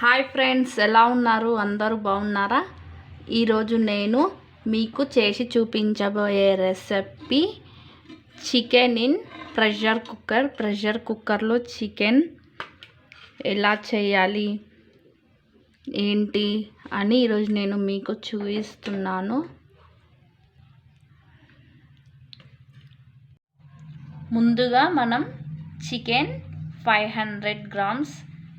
Hi friends, ఎలా ఉన్నారు? అందరూ బాగున్నారా? ఈరోజు నేను మీకు చేసి చూపించబోయే రెసిపీ చికెన్ ఇన్ ప్రెషర్ కుక్కర్లో చికెన్ ఎలా చేయాలి ఏంటి అని ఈరోజు నేను మీకు చూపిస్తున్నాను. ముందుగా మనం చికెన్ 500 గ్రామ్స్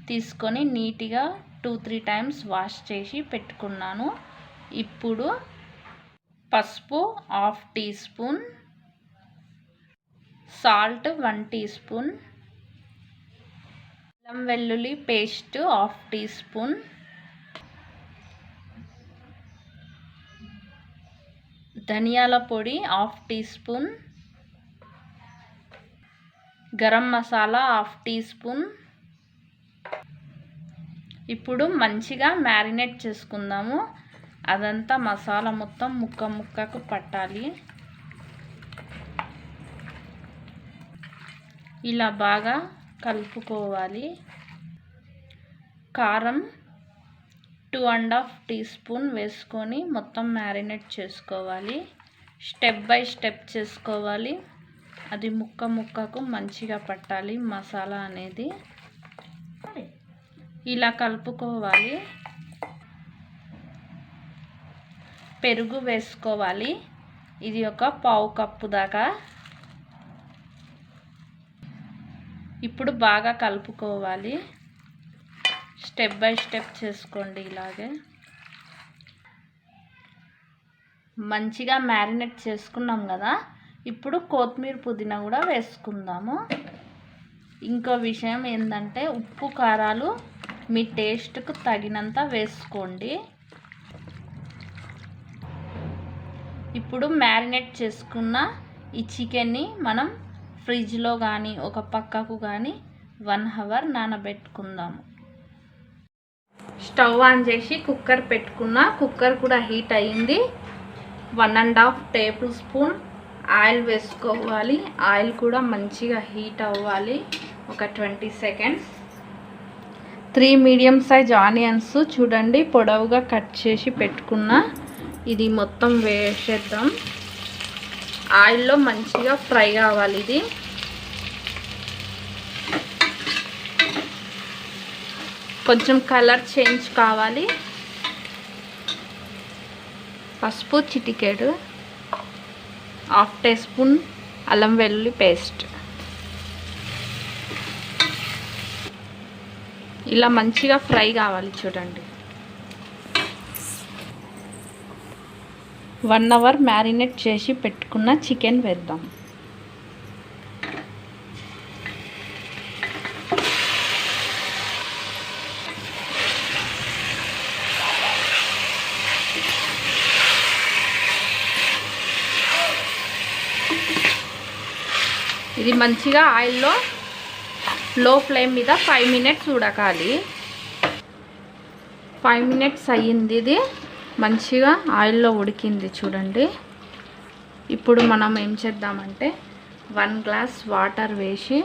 తీసుకొని నీట్గా 2-3 టైమ్స్ వాష్ చేసి పెట్టుకున్నాను. ఇప్పుడు పసుపు 1/2 teaspoon, salt 1 teaspoon, అల్లం వెల్లుల్లి పేస్ట్ 1/2 టీ స్పూన్, ధనియాల పొడి 1/2 teaspoon, garam masala 1/2 teaspoon. ఇప్పుడు మంచిగా మ్యారినేట్ చేసుకుందాము. అదంతా మసాలా మొత్తం ముక్కకు పట్టాలి. ఇలా బాగా కలుపుకోవాలి. కారం 2.5 టీ స్పూన్ వేసుకొని మొత్తం మ్యారినేట్ చేసుకోవాలి. స్టెప్ బై స్టెప్ చేసుకోవాలి. అది ముక్కకు మంచిగా పట్టాలి మసాలా అనేది. ఇలా కలుపుకోవాలి. పెరుగు వేసుకోవాలి. ఇది ఒక 1/2 కప్పు దాకా. ఇప్పుడు బాగా కలుపుకోవాలి. స్టెప్ బై స్టెప్ చేసుకోండి. ఇలాగే మంచిగా మ్యారినేట్ చేసుకున్నాం కదా. ఇప్పుడు కొత్తిమీర పుదీనా కూడా వేసుకుందాము. ఇంకో విషయం ఏంటంటే ఉప్పు కారాలు మీ టేస్ట్కు తగినంత వేసుకోండి. ఇప్పుడు మ్యారినేట్ చేసుకున్న ఈ చికెన్ని మనం ఫ్రిడ్జ్లో కానీ ఒక పక్కకు కానీ 1 అవర్ నానబెట్టుకుందాము. స్టవ్ ఆన్ చేసి కుక్కర్ పెట్టుకున్న. కుక్కర్ కూడా హీట్ అయ్యింది. 1.5 టేబుల్ స్పూన్ ఆయిల్ వేసుకోవాలి. ఆయిల్ కూడా మంచిగా హీట్ అవ్వాలి. ఒక 20 సెకండ్స్. 3 మీడియం సైజ్ ఆనియన్స్ చూడండి పొడవుగా కట్ చేసి పెట్టుకున్న. ఇది మొత్తం వేసేద్దాం. ఆయిల్లో మంచిగా ఫ్రై కావాలి. ఇది కొంచెం కలర్ చేంజ్ కావాలి. పసుపు చిటికెడు, 1/2 టీ స్పూన్ అల్లం వెల్లుల్లి పేస్ట్. ఇలా మంచిగా ఫ్రై కావాలి. చూడండి 1 అవర్ మ్యారినేట్ చేసి పెట్టుకున్న చికెన్ వేద్దాం. ఇది మంచిగా ఆయిల్లో లో ఫ్లేమ్ మీద 5 మినిట్స్ ఉడకాలి. 5 మినిట్స్ అయ్యింది. ఇది మంచిగా ఆయిల్లో ఉడికింది చూడండి. ఇప్పుడు మనం ఏం చేద్దామంటే 1 గ్లాస్ వాటర్ వేసి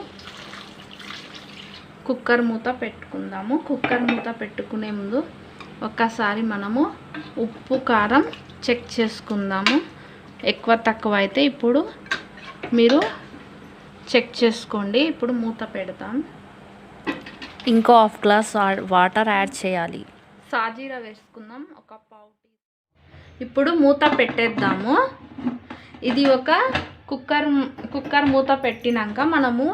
కుక్కర్ మూత పెట్టుకుందాము. కుక్కర్ మూత పెట్టుకునే ముందు ఒక్కసారి మనము ఉప్పు కారం చెక్ చేసుకుందాము. ఎక్కువ తక్కువ అయితే ఇప్పుడు మీరు చెక్ చేసుకోండి. ఇప్పుడు మూత పెడతాం. ఇంకో 1/2 గ్లాస్ వాటర్ యాడ్ చేయాలి. సాజీరా వేసుకుందాం. ఒక 1/2 టీ. ఇప్పుడు మూత పెట్టేద్దాము. ఇది ఒక కుక్కర్ మూత పెట్టినాక మనము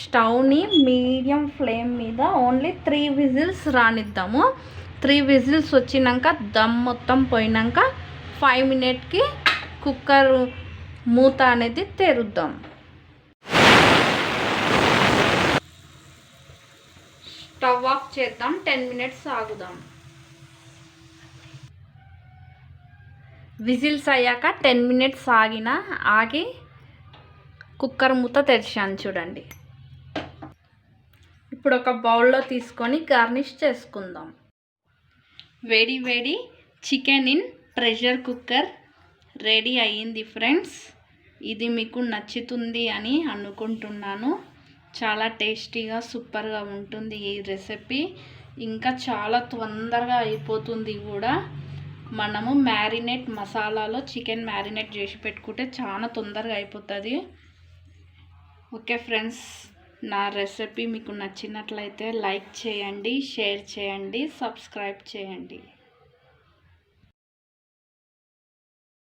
స్టవ్ని మీడియం ఫ్లేమ్ మీద ఓన్లీ 3 విజిల్స్ రానిద్దాము. 3 విజిల్స్ వచ్చినాక దమ్ మొత్తం పోయినాక 5 మినిట్కి కుక్కర్ మూత అనేది తెరుద్దాం. స్టవ్ ఆఫ్ చేద్దాం. 10 మినిట్స్ ఆగుదాం. విజిల్స్ అయ్యాక 10 మినిట్స్ ఆగి కుక్కర్ మూత తెరిచాను చూడండి. ఇప్పుడు ఒక బౌల్లో తీసుకొని గార్నిష్ చేసుకుందాం. వేడి chicken in pressure cooker ready అయ్యింది ఫ్రెండ్స్. ఇది మీకు నచ్చుతుంది అని అనుకుంటున్నాను. చాలా టేస్టీగా సూపర్గా ఉంటుంది ఈ రెసిపీ. ఇంకా చాలా తొందరగా అయిపోతుంది కూడా. మనము మ్యారినేట్ మసాలాలో చికెన్ మ్యారినేట్ చేసి పెట్టుకుంటే చాలా తొందరగా అయిపోతుంది. ఓకే ఫ్రెండ్స్, నా రెసిపీ మీకు నచ్చినట్లయితే లైక్ చేయండి, షేర్ చేయండి, సబ్స్క్రైబ్ చేయండి.